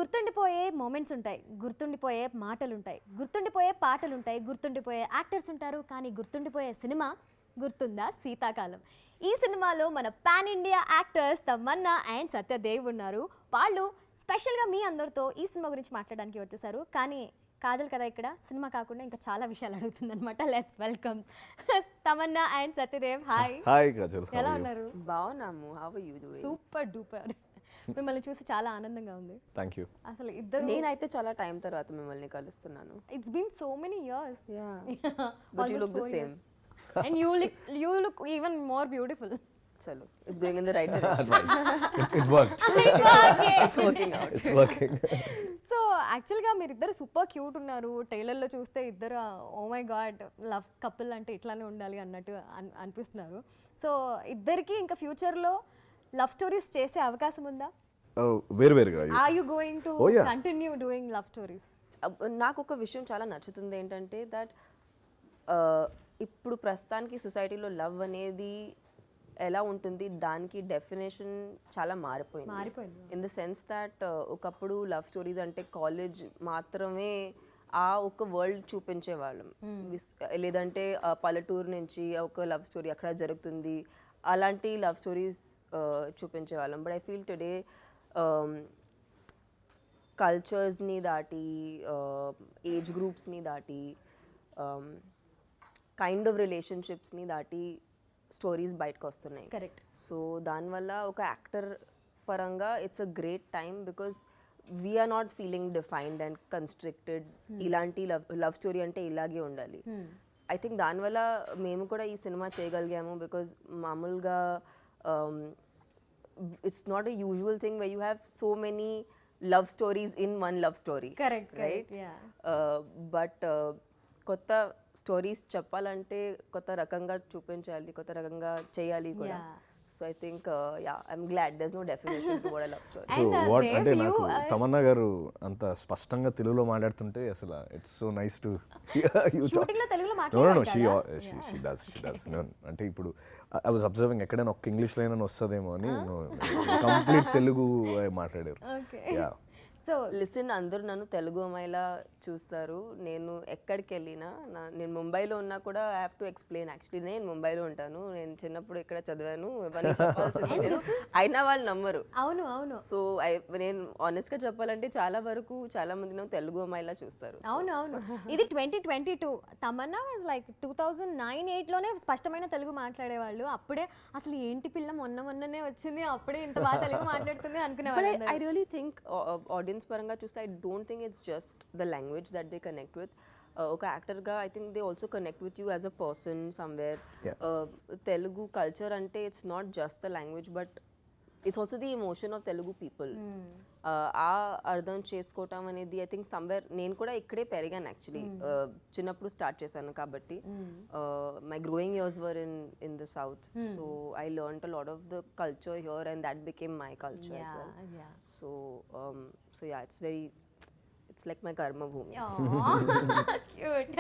గుర్తుండిపోయే మూమెంట్స్ ఉంటాయి, గుర్తుండిపోయే మాటలు ఉంటాయి, గుర్తుండిపోయే పాటలు ఉంటాయి, గుర్తుండిపోయే యాక్టర్స్ ఉంటారు. కానీ గుర్తుండిపోయే సినిమా గుర్తుందా శీతాకాలం. ఈ సినిమాలో మన pan India actors Tamannaah and Satyadev ఉన్నారు. వాళ్ళు స్పెషల్గా మీ అందరితో ఈ సినిమా గురించి మాట్లాడడానికి వచ్చేసారు. కానీ కాజల్ కదా ఇక్కడ సినిమా కాకుండా ఇంకా చాలా విషయాలు అడుగుతుందన్నమాట. Let's welcome Tamannaah and Satyadev. Hi. Hi Kajal, ఎలా ఉన్నారు? బాగున్నాము. How are you doing? Super duper. మిమ్మల్ని చూసి చాలా ఆనందంగా ఉంది. Thank you. అసలు ఇద్దరు, నేనైతే చాలా టైం తర్వాత మిమ్మల్ని కలుస్తున్నాను. It's been so many years. But you look the same. And you look even more beautiful. Chalo, it's going in the right direction. It worked. It's working out. It's working. So యాక్చువల్గా మీరు ఇద్దరు super cute ఉన్నారు. ట్రైలర్లో చూస్తే ఇద్దరు oh my God love couple అంటే ఇట్లానే ఉండాలి అన్నట్టు అనిపిస్తున్నారు. సో ఇద్దరికి ఇంకా ఫ్యూచర్లో లవ్ స్టోరీస్ చేసే అవకాశం ఉందా? వేరువేరుగా. Are you going to continue doing love stories? నాకు ఒక విషయం చాలా నచ్చుతుంది ఏంటంటే దట్ ఇప్పుడు ప్రస్తుతానికి సొసైటీలో లవ్ అనేది ఎలా ఉంటుంది, దానికి డెఫినేషన్ చాలా మారిపోయింది. ఇన్ ద సెన్స్ దట్ ఒకప్పుడు లవ్ స్టోరీస్ అంటే కాలేజ్ మాత్రమే ఆ ఒక వరల్డ్ చూపించేవాళ్ళం. లేదంటే పల్లెటూరు నుంచి ఒక లవ్ స్టోరీ అక్కడ జరుగుతుంది, అలాంటి లవ్ స్టోరీస్ చూపించేవాళ్ళం. బట్ ఐ ఫీల్ టుడే కల్చర్స్ని దాటి, ఏజ్ గ్రూప్స్ని దాటి, కైండ్ ఆఫ్ రిలేషన్షిప్స్ని దాటి స్టోరీస్ బయటకు వస్తున్నాయి. కరెక్ట్. సో దానివల్ల ఒక యాక్టర్ పరంగా it's a great time because we're not feeling defined and constricted. ఇలాంటి లవ్ స్టోరీ అంటే ఇలాగే ఉండాలి. ఐ థింక్ దానివల్ల మేము కూడా ఈ సినిమా చేయగలిగాము. బికాజ్ మామూలుగా it's not a usual thing where you have so many love stories in one love story. Correct, right. But కొత్త స్టోరీస్ చెప్పాలంటే కొత్త రకంగా చూపించాలి, కొత్త రకంగా చేయాలి కూడా. So I think I'm glad there is no definition to what a love story. So what అంటే నాకు తమన్నా గారు అంత స్పష్టంగా తెలుగులో మాట్లాడుతుంటే అసలు it's so nice to shooting లో తెలుగులో మాట్లాడారు. షీ డస్ అంటే ఇప్పుడు ఐ వాజ్ అబ్జర్వింగ్ ఎక్కడైనా ఒక్క ఇంగ్లీష్ లైన్ అని వస్తుందేమో అని కంప్లీట్ తెలుగు మాట్లాడారు. యా. సో లిసన్, అందరూ నన్ను తెలుగు అమ్మాయిలా చూస్తారు. నేను ఎక్కడికి వెళ్ళినా, నేను ముంబైలో ఉన్నా కూడా I have to explain. Actually నేను ముంబైలో ఉంటాను, నేను చిన్నప్పుడు ఇక్కడ చదివాను, ఇవన్నీ చెప్పాల్సింది నేను. అయినా వాళ్ళు నమ్మరు. అవును అవును. సో నేను ఆనెస్ట్గా చెప్పాలంటే చాలా వరకు చాలా మంది నన్ను తెలుగు అమ్మాయిలా చూస్తారు. అవును అవును. ఇది 2022. తమన్నా వాజ్ లైక్ 2009-8లోనే స్పష్టమైన తెలుగు మాట్లాడేవాళ్ళు. అప్పుడే అసలు ఏంటి పిల్ల మొన్ననే వచ్చింది, అప్పుడే ఇంత బాగా తెలుగు మాట్లాడుతుంది అనుకునేవాళ్ళు. ఐ రియలీ థింక్ ఆడియన్స్ పరంగా చూస్తే I don't think it's just the language that they connect with. ఒక యాక్టర్గా I think they also connect with you as a person somewhere. Telugu culture అంటే it's not just the language but it's also the emotion of Telugu people. ఆ అర్థం చేసుకోవటం అనేది I think somewhere నేను కూడా ఇక్కడే పెరిగాను. యాక్చువల్లీ చిన్నప్పుడు స్టార్ట్ చేశాను కాబట్టి my growing years were in the south. So I learned a lot of the culture here and that became my culture as well. So yeah, it's like my కర్మ భూమి. Cute.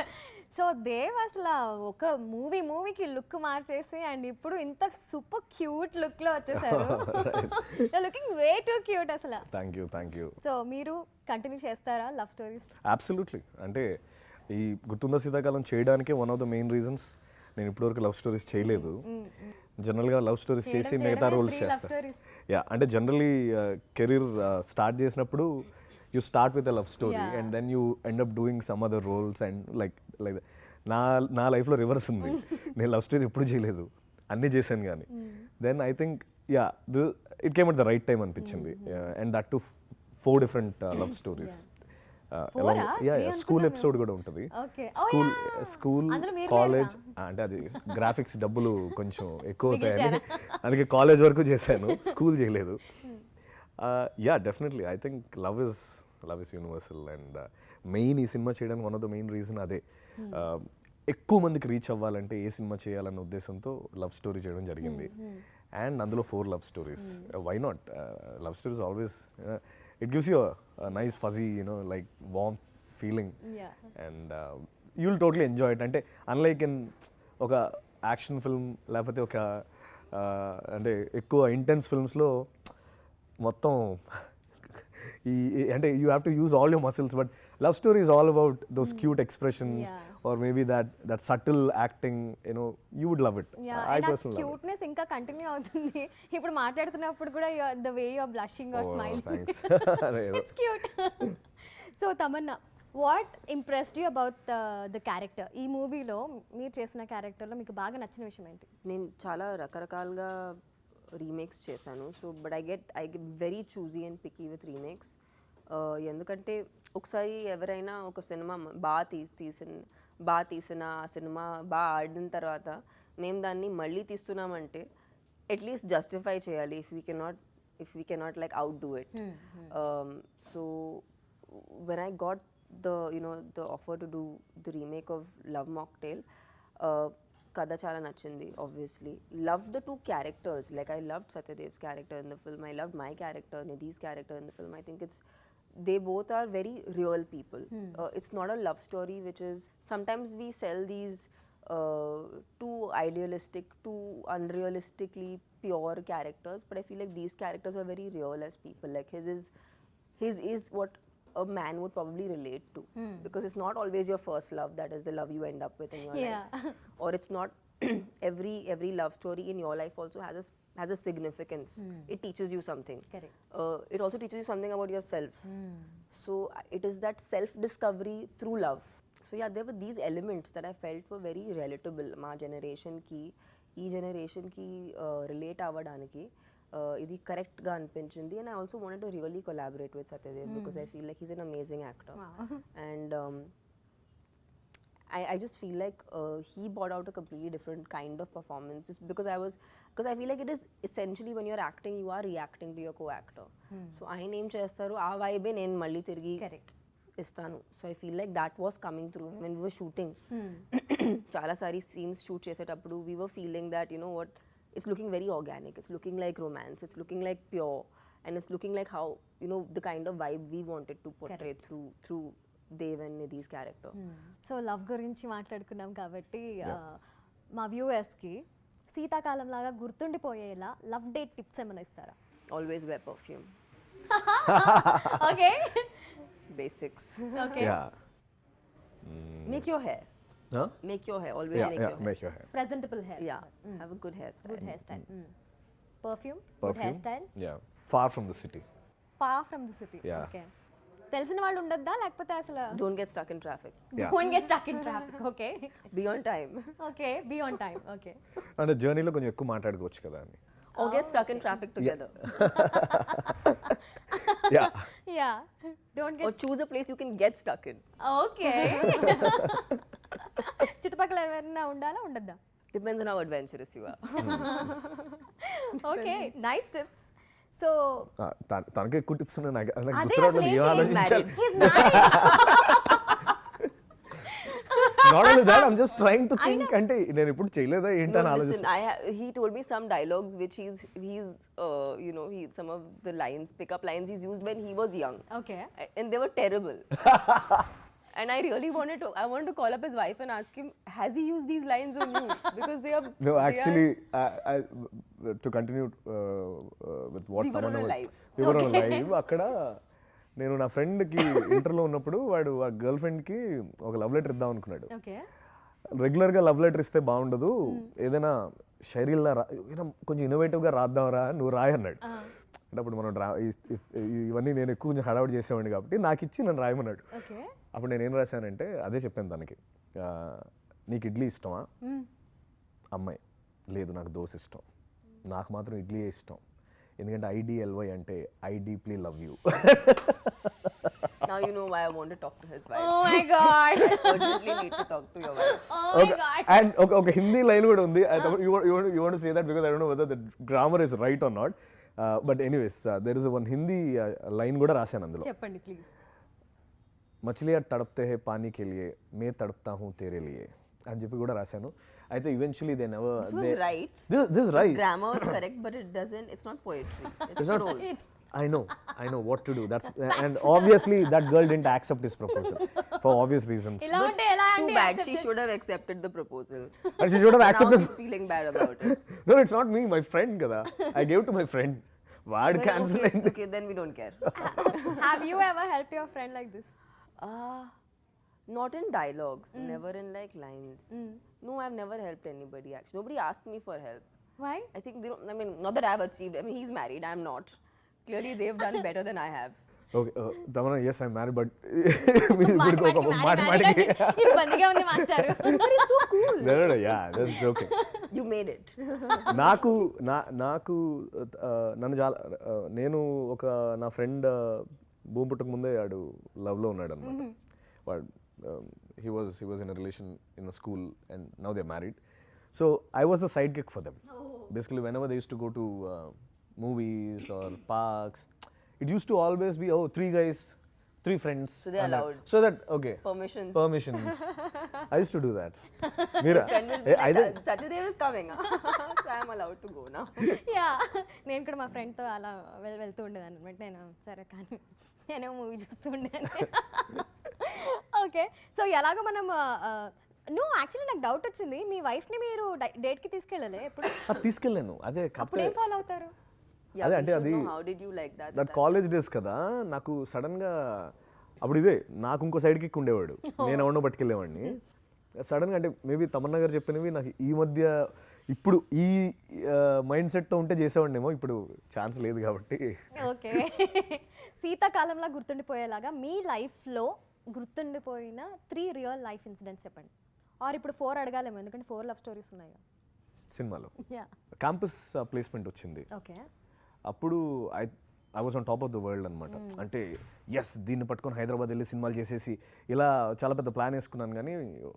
So Dev అసలు ఒక మూవీకి look మార్చేసి and ఇప్పుడు ఇంత super cute look లో వచ్చేసారు. లుకింగ్ వే టూ క్యూట్ అసలు. Thank you. సో మీరు కంటిన్యూ చేస్తారా లవ్ స్టోరీస్? అబ్సల్యూట్లీ. అంటే ఈ గుర్తుందా శీతాకాలం చేయడానికి one of the main reasons, నేను ఇప్పటివరకు లవ్ స్టోరీస్ చేయలేదు. జనరల్గా లవ్ స్టోరీస్ చేసి మిగతా రోల్స్ చేస్తాను. యా, అంటే జనరలీ కెరీర్ స్టార్ట్ చేసినప్పుడు you start with a love story and then you end up doing some other roles and like that. నా లైఫ్లో రివర్స్ ఉంది. నేను లవ్ స్టోరీ ఎప్పుడు చేయలేదు, అన్నీ చేశాను. కానీ then I think it came at the right time అనిపించింది. And that to 4 different love stories. School episode కూడా ఉంటుంది. స్కూల్ కాలేజ్ అంటే అది గ్రాఫిక్స్ డబ్బులు కొంచెం ఎక్కువ అవుతాయని అందుకే కాలేజ్ వరకు చేశాను, స్కూల్ చేయలేదు. Yeah, definitely I think love is universal. And main ఈ సినిమా చేయడానికి one of the main reason అదే. ఎక్కువ మందికి రీచ్ అవ్వాలంటే ఏ సినిమా చేయాలన్న ఉద్దేశంతో లవ్ స్టోరీ చేయడం జరిగింది. అండ్ అందులో 4 love stories. Why not? Love stories always it gives you nice fuzzy like warm feeling and you will totally enjoy it. అంటే అన్లైక్ ఇన్ ఒక యాక్షన్ ఫిల్మ్ లేకపోతే ఒక అంటే ఎక్కువ ఇంటెన్స్ ఫిల్మ్స్లో మొత్తం అంటే you have to use all your muscles, but love story is all about those cute expressions or maybe that subtle acting, you know you would love it. I personally love it. Cuteness ఇంకా continue అవుతుంది. ఇప్పుడు మాట్లాడుతున్నప్పుడు కూడా the way you are blushing or smiling, it's cute. So Tamannaah, what impressed you about the character? ఈ మూవీలో మీరు చేసిన క్యారెక్టర్లో మీకు బాగా నచ్చిన విషయం ఏంటి? నేను చాలా రకరకాలుగా రీమేక్స్ చేశాను. So but I get very choosy and picky with remakes. ఎందుకంటే ఒకసారి ఎవరైనా ఒక సినిమా బాగా తీసిన ఆ సినిమా బాగా ఆడిన తర్వాత మేము దాన్ని మళ్ళీ తీస్తున్నామంటే అట్లీస్ట్ జస్టిఫై చేయాలి if we cannot like out do it. So when I got the offer to do the remake of Love Mocktail, kada chala nachindi. Obviously loved the two characters. Like I loved Satyadev's character in the film, I loved my character, Nidhi's character in the film. I think they both are very real people. It's not a love story which is, sometimes we sell these too idealistic, too unrealistically pure characters, but I feel like these characters are very real as people. Like his is what a man would probably relate to, because it's not always your first love that is the love you end up with in your life, or it's not every love story in your life also has a significance. It teaches you something. Correct. It also teaches you something about yourself. So it is that self discovery through love. So yeah, there were these elements that I felt were very relatable ma generation ki ee generation ki relate avvadaniki ఇది కరెక్ట్గా అనిపించింది. And I also wanted to really collaborate with Satyadev because I feel like he's an amazing actor. And I just feel like he brought out a completely different kind of performance, just because I feel like it is essentially when you're acting, you are reacting to your co-actor. So ఆయన ఏం చేస్తారు ఆ వైబే నేను మళ్ళీ తిరిగి ఇస్తాను. So I feel like that was coming through when we were shooting. చాలాసారి scenes shoot చేసేటప్పుడు we were feeling that what it's looking very organic, it's looking like romance, it's looking like pure, and it's looking like how the kind of vibe we wanted to portray through Dev and Nidhi's character. So love గురించి మాట్లాడుకున్నాం కాబట్టి మా వ్యూవర్స్కి శీతాకాలం లాగా గుర్తుండిపోయేలా love date tips ఏమైనా ఇస్తారా? Always wear perfume. Okay. Basics. Okay. Yeah. Make your hair. Huh? Make your hair. Always make your hair. Presentable hair. Yeah. Have a good hairstyle. Good hairstyle. Perfume. Good hairstyle. Yeah. Far from the city. Far from the city. Yeah. Okay. తెలిసిన వాళ్ళు ఉండొద్దా లేకపోతే అసలు? Don't get stuck in traffic. Don't get stuck in traffic. Okay. Be on time. Okay. Be on time. Okay. అంటే జర్నీలో కొంచెం ఎక్కువ మాట్లాడుకోవచ్చు కదా అని. Or get stuck in traffic together. Yeah. Yeah. Don't get. Or choose a place you can get stuck in. Okay. చుట్టుపక్కల ఎవరైనా ఉండాలా ఉండద్దా? Depends on how adventurous you are. Okay. Nice tips. So తనకి ఎక్కువ టిప్స్ ఉన్నాయి నాకు అదే గుర్తురావట్లేదు ఏం ఆలోచించాలి. He's married. Not only that, I'm just trying to think. అంటే నేను ఇప్పుడు చేయలేదా ఏంటని ఆలోచిస్తాను. He told me some dialogues which he's some of the lines, pickup lines he's used when he was young. Okay. And they were terrible. And I really wanted to call up his wife and ask him, has he used these lines on you? Because they are. No, actually, to continue with what we were on a live. We were on a live. అక్కడ నేను నా ఫ్రెండ్కి ఇంటర్లో ఉన్నప్పుడు వాడు ఆ girl ఫ్రెండ్కి ఒక లవ్ లెటర్ ఇద్దాం అనుకున్నాడు. రెగ్యులర్గా లవ్ లెటర్ ఇస్తే బాగుండదు, ఏదైనా శైలిలా కొంచెం ఇన్నోవేటివ్గా రాద్దాంరా నువ్వు రాయి అన్నాడు. అంటే అప్పుడు మనం ఇవన్నీ నేను ఎక్కువ కొంచెం హడావుడి చేసేవాడిని కాబట్టి నాకు ఇచ్చి నన్ను రాయమన్నాడు. అప్పుడు నేనేం రాశానంటే అదే చెప్పాను తనకి, నీకు ఇడ్లీ ఇష్టమా? అమ్మాయి లేదు నాకు దోశ ఇష్టం. నాకు మాత్రం ఇడ్లీయే ఇష్టం, ఎందుకంటే IDLY అంటే I deeply love you. Now you know why I want to talk to his wife. Oh my God. I urgently need to talk to your wife. Oh my God. And okay, Hindi line కూడా ఉంది. You want to say that because I don't know whether the grammar is right or not. But anyways, there is one Hindi line కూడా రాశాను అందులో. చెప్పండి please. మచిలియా తడప్తే హే పానీ కే లియే మే తడప్తా హూ తేరే లియే అని చెప్పి కూడా రాశాను. అయితే eventually they never. This was right. This is right. Grammar is correct, but it's not poetry. It's not prose. I know what to do. That's and obviously that girl didn't accept his proposal for obvious reasons. ఇలా ఉంటే ఎలా Too అండి? bad. She should have accepted the proposal. And she should have Now accepted. she's feeling bad about it. No, it's not me, my friend kada. I gave to my friend. వాడు Well, cancel okay, అయింది. okay, then we don't care. Have you ever helped your friend like this? Uh, Not in dialogues, never in like lines. No, I've never helped anybody actually. Nobody asked me for help. Why? I think they don't, I mean, not that I've achieved. I mean, he's married, I'm not. Clearly, they've done better than I have. Okay Tamannaah yes I marry but ఇబ్బందిగా ఉంది master. But it's so cool. Yeah that's joking. You made it. నాకు నన్ను చాలా నేను ఒక నా friend భూమి పుట్టక ముందే వాడు లవ్లో ఉన్నాడు అనమాట. వాడు he was in a relation in a school and now they married. So I was the sidekick for them. Basically whenever they use to go to movies or parks, it used to always be, oh, 3 guys, 3 friends. So they're and allowed. So that, okay. Permissions. I used to do that. Mira, Friend will be like, Satyadev is coming. So I'm allowed to go now. Yeah నేను కూడా మా ఫ్రెండ్తో అలా వెళ్తూ ఉండేదాన్ని అనమాట. నేను సరే కానీ నేను మూవీ చూస్తూ ఉండేదాన్ని. ఓకే, సో ఎలాగో మనం నువ్వు యాక్చువల్లీ నాకు డౌట్ వచ్చింది, మీ వైఫ్ని మీరు డేట్కి తీసుకెళ్ళలే ఎప్పుడు? తీసుకెళ్ళాను. అదే అప్పుడు ఏం ఫాలో అవుతారు? Yeah, అదే we అంటే should అది know how did you like that? That college days కదా, నాకు సడన్గా అప్పుడు ఇదే నాకు ఇంకో సైడ్ కిక్ ఉండేవాడు, నేను ఎవరినో పట్టుకెళ్ళేవాడిని. సడన్గా అంటే మేబీ తమన్నా గారు చెప్పినవి నాకు ఈ మధ్య ఇప్పుడు ఈ మైండ్ సెట్తో ఉంటే చేసేవాడినేమో, ఇప్పుడు ఛాన్స్ లేదు కాబట్టి. ఓకే, శీతాకాలంలో గుర్తుండిపోయేలాగా మీ లైఫ్లో గుర్తుండిపోయిన 3 రియల్ లైఫ్ ఇన్సిడెంట్స్ చెప్పండి. ఆర్ ఇప్పుడు 4 అడగాలేమో, ఎందుకంటే 4 లవ్ స్టోరీస్ ఉన్నాయి. సినిమాలో యా క్యాంపస్ ప్లేస్మెంట్ వచ్చింది. ఓకే, అప్పుడు I was on top of the world అనమాట. అంటే ఎస్ దీన్ని పట్టుకొని హైదరాబాద్ వెళ్ళి సినిమాలు చేసేసి ఇలా చాలా పెద్ద ప్లాన్ వేసుకున్నాను, కానీ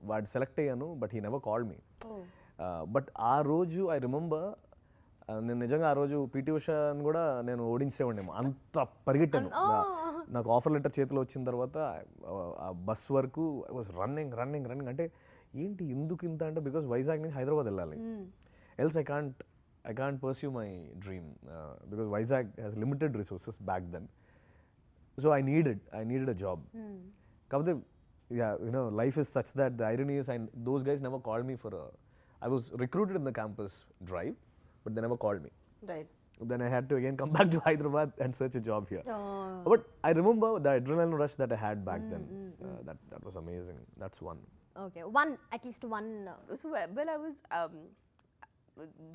వాడు సెలెక్ట్ అయ్యాను. But he never called me. But ఆ రోజు ఐ రిమెంబర్, నేను నిజంగా ఆ రోజు పీటీ ఉషాని కూడా నేను ఓడించేవాడినేమో, అంత పరిగెట్టాను. నాకు ఆఫర్ లెటర్ చేతిలో వచ్చిన తర్వాత ఆ బస్ వరకు ఐ వాజ్ రన్నింగ్. అంటే ఏంటి ఎందుకు ఇంత అంటే, బికాస్ వైజాగ్ నుంచి హైదరాబాద్ వెళ్ళాలి. Else I can't pursue my dream because Vizag has limited resources back then. So I needed a job. Kabade, yeah, you know, life is such that the irony is those guys never called me for I was recruited in the campus drive, but they never called me. Right. Then I had to again come back to Hyderabad and search a job here. But I remember the adrenaline rush that I had back then. That was amazing. That's one. Okay, at least one. So well, I was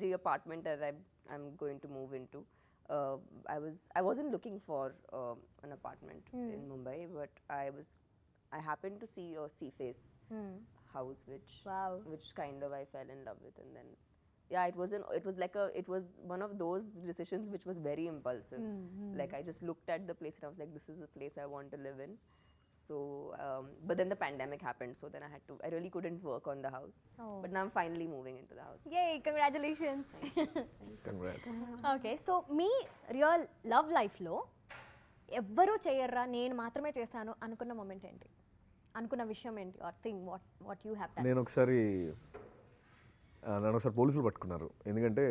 the apartment that I'm going to move into. I wasn't looking for an apartment in Mumbai, but I happened to see a Seaface house, which kind of I fell in love with, and then yeah, it was one of those decisions which was very impulsive. Like I just looked at the place and I was like, this is the place I want to live in. So but then the pandemic happened, so then I really couldn't work on the house. But now I'm finally moving into the house. Yay, congratulations. Congrats. Okay, so మీ real love లైఫ్లో ఎవ్వరూ చేయర్రా నేను మాత్రమే చేశాను అనుకున్న moment ఏంటి, అనుకున్న విషయం ఏంటి, or thing what you have done? నన్ను ఒకసారి పోలీసులు పట్టుకున్నారు, ఎందుకంటే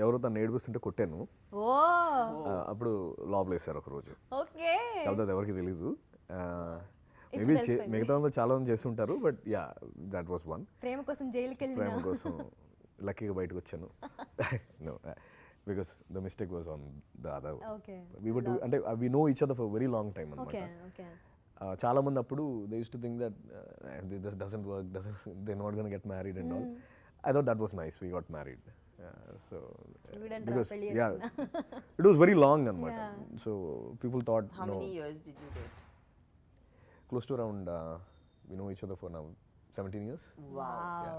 ఎవరో తను ఏడిపిస్తుంటే కొట్టాను. అప్పుడు లోపల వేసారు ఒక రోజు. ఓకే, కాబట్టి ఎవరికి తెలీదు. మేబీ మిగతా చాలా మంది చేసి ఉంటారు, but yeah that was one. ప్రేమ కోసం జైలుకి వెళ్ళిన, ప్రేమ కోసం లక్కీగా బయటకు వచ్చాను. No, because the mistake was on the other. అంటే we know each other for very long time అనమాట. చాలా మంది అప్పుడు they use to think that this doesn't work, they not gonna get married and all. I thought that was nice. We got married. So because yeah, it was very long anamata. So people thought, how many years did you date? Close to around we know each other for now 17 years. Wow.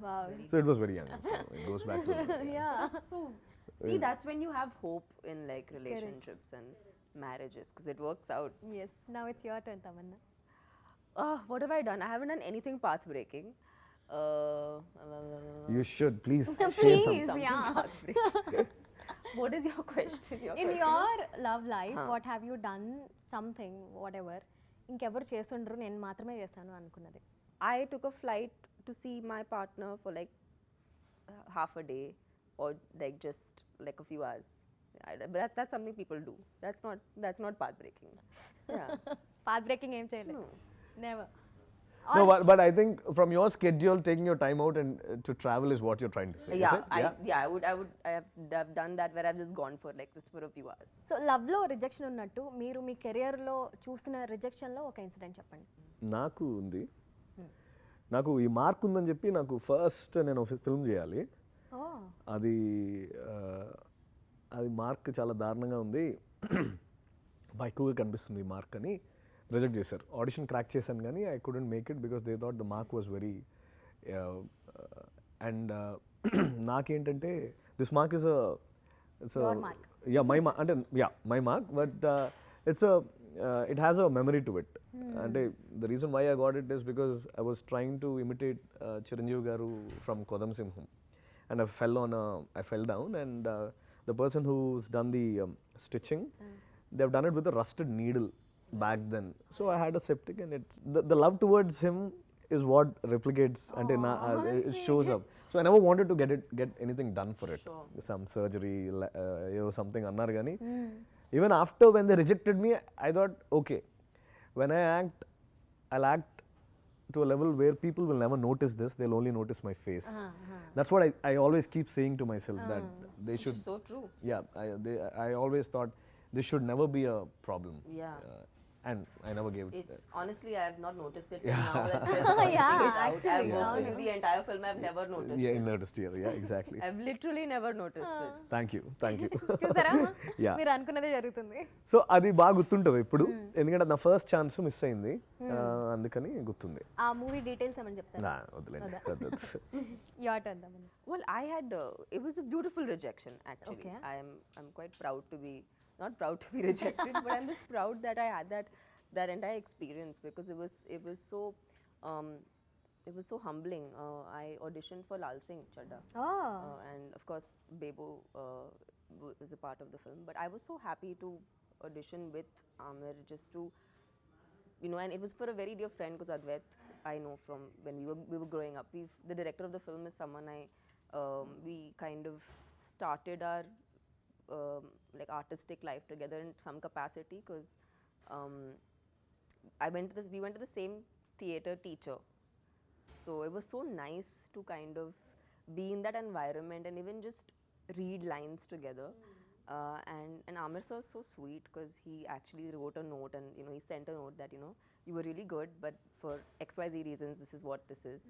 Wow. So it was very young. So it goes back to yeah. So see, that's when you have hope in like relationships and marriages, because it works out. Yes, now it's your turn, Tamanna. What have I done? I haven't done anything path breaking. You should please share Please, some. yeah. What is your question? In your love life, what have you done, something, whatever, ఇంకెవరు చేసుండ్రు నేను మాత్రమే చేశాను అనుకున్నది? I took a flight to see my partner for like half a day, or like just like a few hours. But that's something people do. That's not path breaking. Yeah. Path breaking ఏం చేయలేదు? No. Never. No, but I think from your schedule, taking your time out and to travel is what you're trying to say. Is Yeah, it? I've done that where I've just gone for like just for a few hours. So లవ్లో rejection ఉన్నట్టు మీరు మీ కెరియర్లో చూసిన రిజెక్షన్లో ఒక incident చెప్పండి. నాకు ఉంది. నాకు ఈ మార్క్ ఉందని చెప్పి నాకు ఫస్ట్ నేను ఫిల్మ్ చేయాలి. అది అది మార్క్ చాలా దారుణంగా ఉంది, బాగా ఎక్కువగా కనిపిస్తుంది ఈ మార్క్ అని రిజెక్ట్ చేశారు. ఆడిషన్ క్రాక్ చేశాను కానీ I couldn't make it because they thought the mark was very and నాకేంటంటే this mark is my mark but it has a memory to it. And the reason why I got it is because I was trying to imitate Chiranjeevi garu from Kodam Simham, and I fell down, and the person who's done the stitching, they've done it with a rusted needle back then. So I had a septic, and it's the love towards him is what replicates and it shows up. So I never wanted to get anything done for it. Sure. Some surgery, something annar gani. Even after when they rejected me, I thought, okay, when I act, I'll act to a level where people will never notice this, they'll only notice my face. That's what I always keep saying to myself, that they should. Which is so true. Yeah, I always thought this should never be a problem. Yeah. And I never gave it. It's honestly, I have not noticed it till now that we're Yeah, it out. actually, I've worked with you the entire film. I've never noticed Yeah, it. noticed here. Yeah, exactly. I've literally never noticed it. Thank you. చూసారా Yeah. మీరు అనుకున్నదే జరుగుతుంది. So అది బాగా గుర్తుంటుంది ఇప్పుడు, ఎందుకంటే నా ఫస్ట్ ఛాన్స్ మిస్ అయింది, అందుకని గుర్తుంది. ఆ మూవీ డీటెయిల్స్ ఏమని చెప్తారా? వదిలేండి. Your turn Tamannaah. Well, I had it was a beautiful rejection actually. Okay. I'm quite proud to be not proud to be rejected, but I'm just proud that I had that entire experience because it was so humbling. I auditioned for Lal Singh Chadda, and of course Bebo was a part of the film. But I was so happy to audition with Amir just to, you know, and it was for a very dear friend because Advait I know from when we were growing up. The director of the film is someone we kind of started our like artistic life together in some capacity because we went to the same theatre teacher. So it was so nice to kind of be in that environment and even just read lines together. And Amir sir is so sweet because he actually wrote a note and, you know, he sent a note that, you know, you were really good, but for XYZ reasons, this is what this is.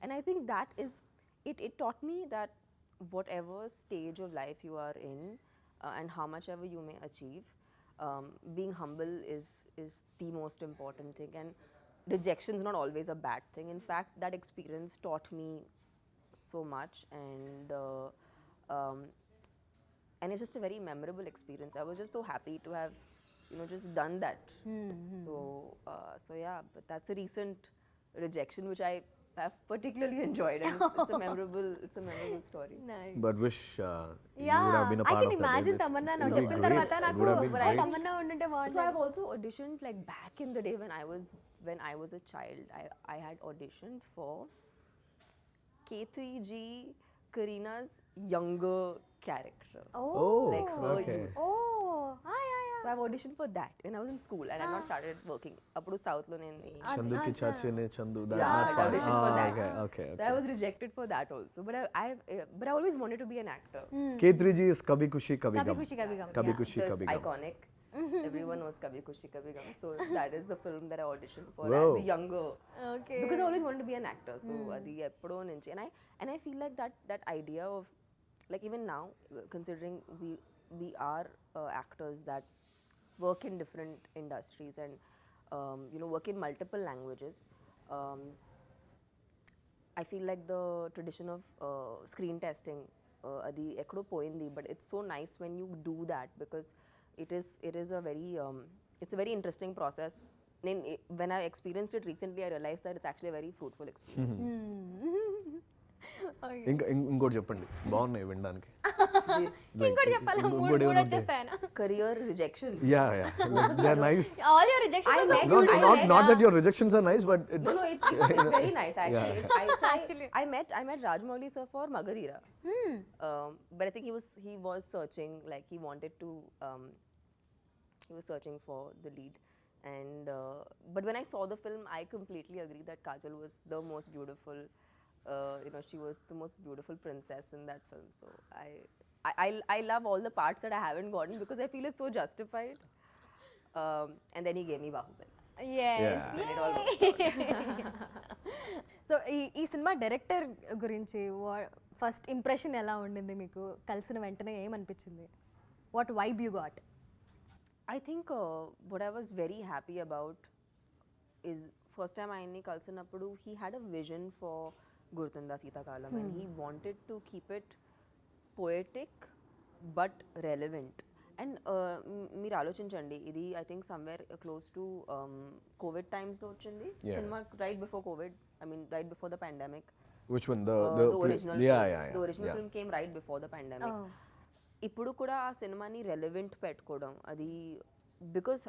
And I think that is, it taught me that whatever stage of life you are in and how much ever you may achieve, being humble is the most important thing, and rejection is not always a bad thing. In fact, that experience taught me so much, and it's just a very memorable experience. I was just so happy to have, you know, just done that. So yeah, but that's a recent rejection which I have particularly enjoyed, and it's a memorable story. Nice. But wish you would have been a I part can of that. imagine Tamannah now It would be చెప్పిన great. తర్వాత It నాకు would have been great. Tamannah ఉండుంటే So బాగుంటుంది. I've also auditioned like back in the day when I was a child. I had auditioned for K3G, Karina's younger character. Like her okay. youth. Yeah. So I've auditioned for that when I was in school and I've not started working. Appudu South lo nenu Chanduki Chachine Chandu. I auditioned for that. Okay. So I was rejected for that also. But I always wanted to be an actor. K3G is Kabhi Khushi Kabhi Kabhi Gum. Khushi Kabhi Gum. Kabhi Yeah. Khushi So it's Kabhi Gum. iconic. Everyone knows Kabhi Khushi Kabhi Gum. So that is the film that I auditioned for. Wow. The younger. Okay. Because I always wanted to be an actor. So adi eppudo nunchi. And I feel like that idea of, like, even now, considering we are actors that work in different industries and you know, work in multiple languages, I feel like the tradition of screen testing adi ekkudo poindi, but it's so nice when you do that because it is a very it's a very interesting process. When I experienced it recently, I realized that it's actually a very fruitful experience. ఇంకా ఇంకోటి చెప్పండి, బాగున్నాయి వినడానికి. ఇంకోటి చెప్పాలా? మూడు వచ్చేస్తాయన. Career rejections. Yeah, they're nice. All your rejections are so Not that your rejections are nice, but it's No, it's very nice actually. Actually. I met Rajmouli sir for Magadira. But I think he was searching, like he was searching for the lead, And but when I saw the film, I completely agree that Kajal was the most beautiful. She was the most beautiful princess in that film. So I love all the parts that I haven't gotten because I feel it's so justified. And then he gave me Bahubali. Yes. And it all so ఈ cinema director గురించి first impression ఎలా ఉండింది మీకు? కలిసిన వెంటనే ఏమనిపించింది? What vibe you got? I think what I was very happy about is first time ఆయన్ని కలిసినప్పుడు he had a vision for Gurthunda Seethakalam and he wanted to keep it poetic but relevant. And మీరు ఆలోచించండి, ఇది I think somewhere close to Covid టైమ్స్లో వచ్చింది cinema, right before Covid, I mean right before the pandemic. Which one? The original yeah, film. yeah, yeah. The original yeah. film came right before the pandemic. ఇప్పుడు కూడా ఆ సినిమాని relevant పెట్టుకోవడం, అది because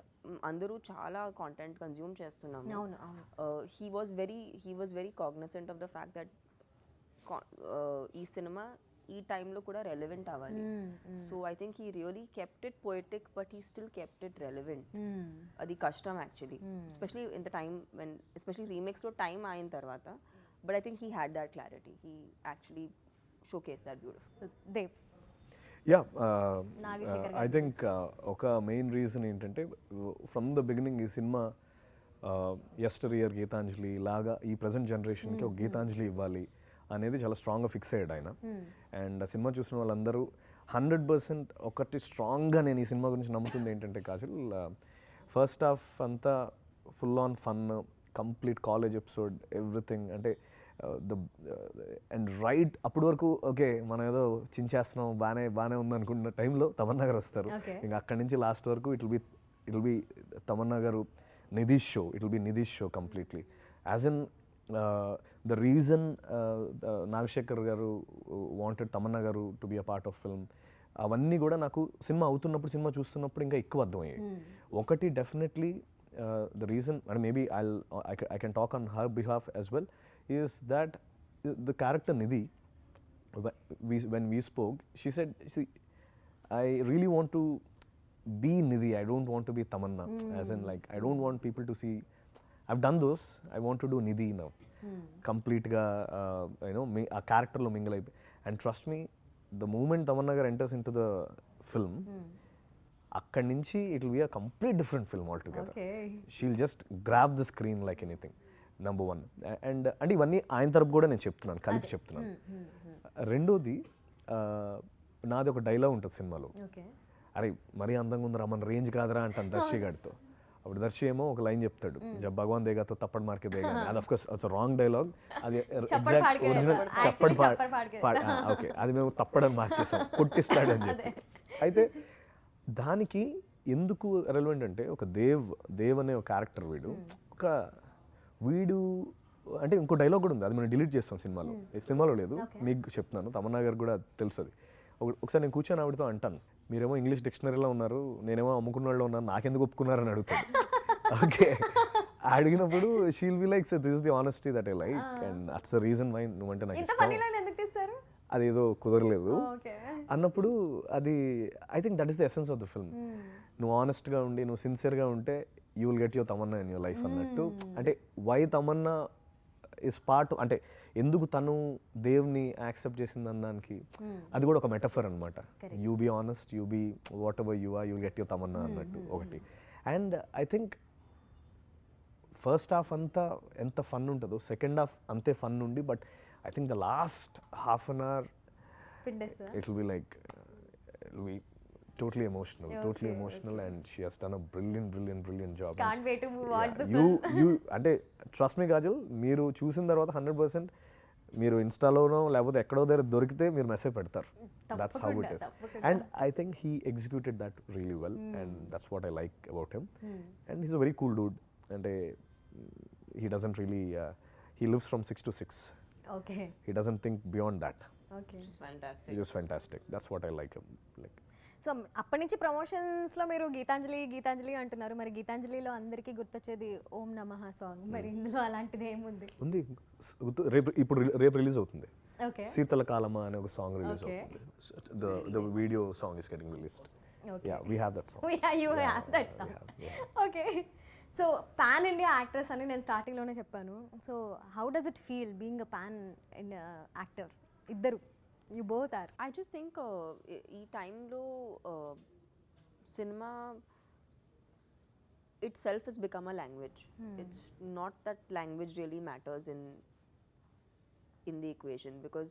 అందరూ చాలా కాంటెంట్ కన్జ్యూమ్ చేస్తున్నాము. He was very cognizant of the fact that ఈ సినిమా ఈ టైంలో కూడా రెలెవెంట్ అవ్వాలి. So I think he really kept it poetic but he still kept it relevant. అది కష్టం actually, especially in the time when, especially రీమేక్స్లో టైం అయిన తర్వాత. But I think he had that clarity. He actually showcase that beautiful. Dev, yeah, I think ఒక main reason ఏంటంటే from the beginning ఈ cinema యస్టర్ year Gitanjali లాగా ఈ ప్రజెంట్ జనరేషన్కి ఒక గీతాంజలి ఇవ్వాలి అనేది చాలా స్ట్రాంగ్గా ఫిక్స్ అయ్యాడు ఆయన. అండ్ ఆ సినిమా చూసిన వాళ్ళందరూ 100% ఒకటి స్ట్రాంగ్గా నేను ఈ సినిమా గురించి నమ్ముతుంది ఏంటంటే కాజల్, ఫస్ట్ హాఫ్ అంతా full on fun, complete college episode, everything. అంటే అండ్ రైట్ అప్పటి వరకు ఓకే మనం ఏదో చించేస్తున్నాం, బాగానే ఉందనుకున్న టైంలో తమన్నా గారు వస్తారు. ఇంకా అక్కడి నుంచి లాస్ట్ వరకు it will be Tamannaah garu Nidhish show, it will be Nidhish show completely. As in the reason Nagashekar garu wanted Tamannaah garu to be a part of film, అవన్నీ కూడా నాకు సినిమా అవుతున్నప్పుడు, సినిమా చూస్తున్నప్పుడు ఇంకా ఎక్కువ అర్థమయ్యాయి. ఒకటి definitely the reason, and maybe I can talk on her behalf as well, is that the character Nidhi, when we spoke, she said, see, I really want to be Nidhi, I don't want to be Tamanna. As in, like, I don't want people to see, I've done those, I want to do Nidhi now. Complete ga, a character lo mingle అయిపోయి. And trust me, the moment Tamanna gar enters into the film, అక్కడి నుంచి it will be a complete different film altogether. She'll just grab the screen like anything. Number 1. And అంటే ఇవన్నీ ఆయన తరపు కూడా నేను చెప్తున్నాను, కలిపి చెప్తున్నాను. రెండోది, నాది ఒక డైలాగ్ ఉంటుంది సినిమాలో, అరే మరీ అందంగా ఉందిరా, మన రేంజ్ కాదురా అంటాను దర్శి గారితో. అప్పుడు దర్శి ఏమో ఒక లైన్ చెప్తాడు, జబ్ భగవాన్ దేగాతో తప్పడు మార్కే దేగా. అది of course it's wrong dialogue, అది ఎగ్జాక్ట్ ఒరిజినల్ చప్పడ్ ఓకే, అది మేము తప్పడని మార్చేసాం, కొట్టిస్తాడు అని చెప్పి. అయితే దానికి ఎందుకు రెలవెంట్ అంటే, ఒక దేవ్ అనే ఒక క్యారెక్టర్ వీడు అంటే ఇంకో డైలాగ్ కూడా ఉంది, అది మనం డిలీట్ చేస్తాం సినిమాలో. సినిమాలో లేదు, మీకు చెప్తున్నాను, తమన్నా గారు కూడా తెలుసు అది. ఒకసారి నేను కూర్చొని ఆవిడతో అంటాను, మీరేమో ఇంగ్లీష్ డిక్షనరీలో ఉన్నారు, నేనేమో అమ్ముకున్న వాళ్ళు ఉన్నాను, నాకెందుకు ఒప్పుకున్నారని అడుగుతాను. ఓకే, అడిగినప్పుడు she'll be like, so this is the honesty that I like and that's the reason why నువ్వంటే నాకు ఇష్టం. అదేదో కుదరలేదు అన్నప్పుడు, అది I think that is the essence of the film. నువ్వు ఆనెస్ట్గా ఉండి, నువ్వు సిన్సియర్గా ఉంటే you will get your Tamannaah in your life అన్నట్టు. అంటే వై తమన్నా ఇస్ పార్ట్, అంటే ఎందుకు తను దేవుని యాక్సెప్ట్ చేసింది అన్నానికి అది కూడా ఒక మెటఫర్ అనమాట. You be honest, you be whatever you are, you will get your Tamannaah అన్నట్టు ఒకటి. And I think first half అంతా ఎంత ఫన్ ఉంటుందో సెకండ్ హాఫ్ అంతే ఫన్ ఉండి, but I think the last half an hour, it will be like, it will be totally emotional, and she has done a brilliant job. Can't wait to watch the film. You అంటే trust me Kajal, మీరు చూసిన తర్వాత 100% మీరు ఇన్స్టాలోనో లేకపోతే ఎక్కడో దగ్గర దొరికితే మీరు మెసేజ్ పెడతారు. That's how it is. And I think he executed that really well, and that's what I like about him. And he's a very cool dude, and he doesn't really he lives from 6 to 6. Okay. He doesn't think beyond that. Okay. Just fantastic. That's what I like him. Like. So అప్పటి నుంచి ప్రమోషన్స్లో మీరు గీతాంజలి అంటున్నారు. మరి గీతాంజలిలో అందరికీ గుర్తొచ్చేది ఓం నమః song. మరి ఇందులో అలాంటిది ఏముంది? ఉంది, ఇప్పుడు రేపు రిలీజ్ అవుతుంది. శీతలకాలమ అనే ఒక సాంగ్ రిలీజ్ అవుతుంది. The video song is getting released. Okay. Yeah, we have that song. You have that song. Okay. So pan India actress అని నేను స్టార్టింగ్లోనే చెప్పాను. So how does it feel being a pan actor? ఇద్దరు, you both are. I just think ఈ టైంలో cinema itself has become a language. It's not that language really matters in the equation, because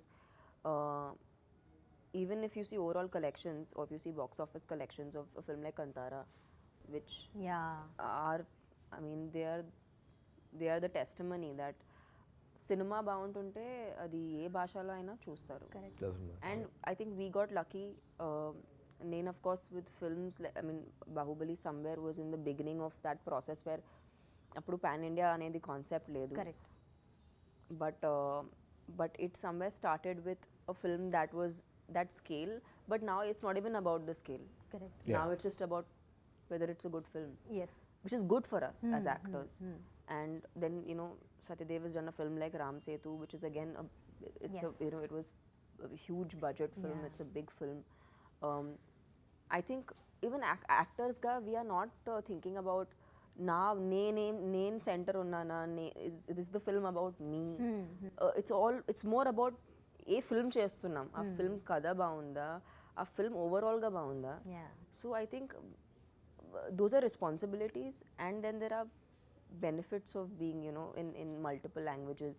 even if you see overall collections, or if you see box office collections of a film like Kantara, which are, I mean, they are the testimony that cinema బాగుంటుంటే అది ఏ భాషలో అయినా చూస్తారు. And I think we got lucky. నేను of course with films like, I mean, Bahubali somewhere was in the beginning of that process where అప్పుడు pan India అనేది concept లేదు. Correct. But it somewhere started with a film that was that scale, but now it's not even about the scale. Correct. Now it's just about whether it's a good film, yes. which is good for us as actors. And then, you know, Satyadev has done a film like Ram Setu, which is again it's a, you know, it was a huge budget film. It's a big film. I think even actors ga, we are not thinking about na name center unnana, is this the film about me? It's more about a film చేస్తున్నాం, ఆ film కథ బాగుందా, ఆ film ఓవరాల్గా బాగుందా. So I think those are responsibilities, and then there are benefits of being, you know, in multiple languages,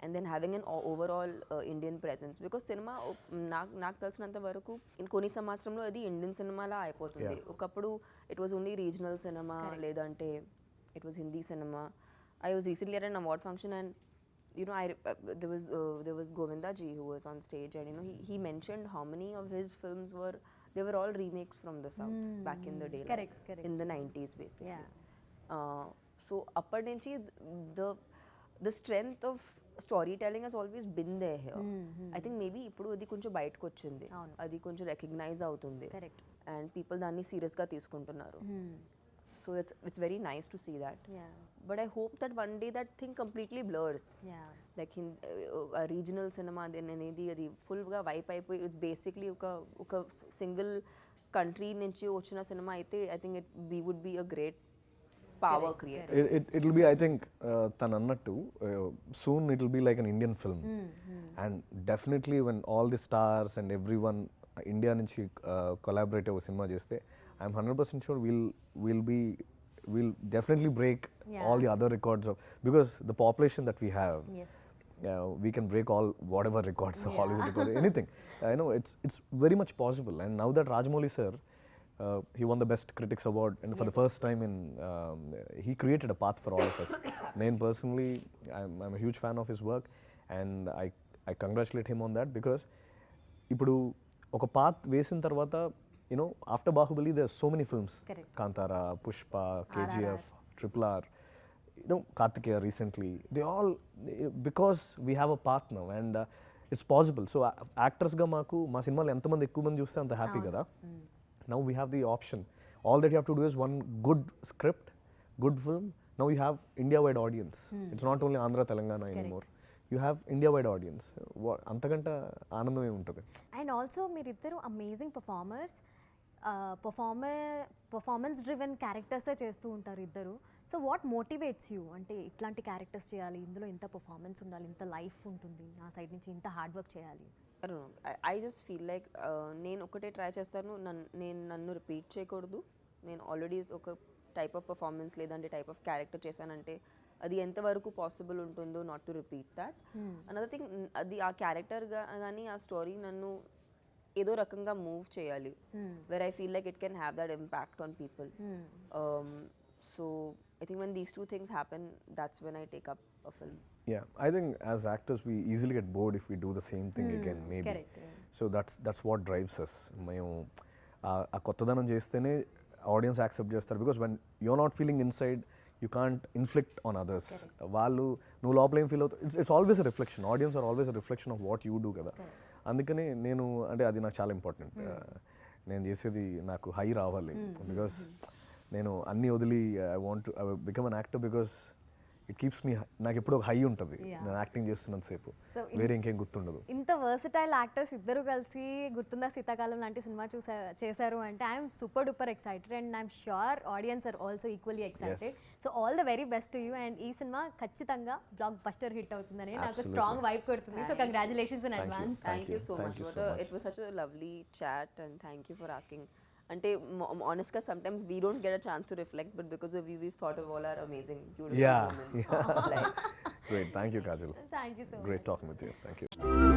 and then having an overall Indian presence, because cinema నాకు తెలిసినంత వరకు కొన్ని సంవత్సరంలో అది ఇండియన్ సినిమాలా అయిపోతుంది. ఒకప్పుడు it was only regional cinema, లేదంటే it was Hindi cinema. I was recently at an award function, and you know, there was Govinda ji who was on stage, and you know, he mentioned how many of his films they were all remakes from the south back in the day. Correct. In the 90s basically. So appar nunchi the strength of storytelling has always been there here. I think maybe ippudu adi konచెం బయటకు వచ్చింది, అది కొంచెం recognise అవుతుంది, and people దాన్ని serious గా తీసుకుంటున్నారు. So it's very nice to see that. But I hope that one day that thing completely blurs. Like in a regional cinema అనేది అది ఫుల్ గా వైప్ అయిపోయి బేసిక్లీ ఒక సింగిల్ కంట్రీ నుంచి వచ్చిన సినిమా అయితే I think we would be a great power creator. It will be, I think, tan annattu, soon it will be like an Indian film. And definitely when all the stars and everyone India నుంచి collaborate ఒక cinema చేస్తే I'm 100% sure we'll definitely break all the other records of, because the population that we have, we can break all whatever records, Hollywood record, anything. I know it's very much possible. And now that Rajamouli sir, he won the Best Critics Award, and for the first time he created a path for all of us. Nain personally, I'm a huge fan of his work, and I congratulate him on that, because ఇప్పుడు ఒక path వేసిన తర్వాత, you know, after Bahubali there's so many films. Kantara, Pushpa, KGF, RRR, you know, Kartikeya recently, they all, because we have a path now, and it's possible. So actors ga maaku ma cinema enta mandi ekku mandi chuste anta happy kada. Now we have the option. All that you have to do is one good script, good film. Now you have India-wide audience. It's not only Andhra, Telangana anymore. You have India-wide audience. అంతకంటే ఆనందమే ఉంటుంది. And also మీరిద్దరు amazing performers, performance driven క్యారెక్టర్సే చేస్తూ ఉంటారు ఇద్దరు. So what motivates you? అంటే ఇట్లాంటి characters చేయాలి, ఇందులో ఇంత పర్ఫార్మెన్స్ ఉండాలి, ఇంత లైఫ్ ఉంటుంది, నా సైడ్ నుంచి ఇంత హార్డ్ వర్క్ చేయాలి. I just feel like నేను ఒకటే ట్రై చేస్తాను, నన్ను రిపీట్ చేయకూడదు. నేను ఆల్రెడీ ఒక టైప్ ఆఫ్ పర్ఫార్మెన్స్ లేదంటే టైప్ ఆఫ్ క్యారెక్టర్ చేశానంటే అది ఎంతవరకు పాసిబుల్ ఉంటుందో not to repeat that. Another thing, అది ఆ క్యారెక్టర్ కానీ ఆ స్టోరీ నన్ను ఏదో రకంగా మూవ్ చేయాలి, where I feel like it can have that impact on people. So I think when these two things happen, that's when I take up a film. Yeah, I think as actors we easily get bored if we do the same thing again, maybe. Correct. So that's what drives us. మేము ఆ కొత్తదనం చేస్తేనే audience accept చేస్తారు, because when you're not feeling inside, you can't inflict on others. వాళ్ళు నువ్వు లోపల ఏం feel అవుతావు, it's always a reflection. Audience are always a reflection of what you do కదా. అందుకని నేను అంటే అది నాకు చాలా ఇంపార్టెంట్. నేను చేసేది నాకు హై రావాలి, బికాస్ నేను అన్నీ వదిలి I want to become an actor, because it keeps me, నాకు ఎప్పుడు ఒక హై ఉంటుంది నేను యాక్టింగ్ చేస్తున్నంత సేపు, వేరే ఇంకేం గుర్తుండదు. ఇంత వర్సటైల్ యాక్టర్స్ ఇద్దరు కలిసి గుర్తుందా శీతాకాలం లాంటి సినిమా చేశారు అంటే I'm super duper excited and I'm sure audience are also equally excited. So all the very best to you and ఈ సినిమా ఖచ్చితంగా బ్లాక్ బస్టర్ హిట్ అవుతుందని నాకు స్ట్రాంగ్ వైబ్ కొడుతుంది. So congratulations in advance. Thank you so much. It was such a lovely chat and thank you for asking. Ante honestly sometimes we don't get a chance to reflect, but because of you we've thought of all our amazing beautiful moments. Great, thank you Kajal. Thank you so much. Great talking with you. Thank you.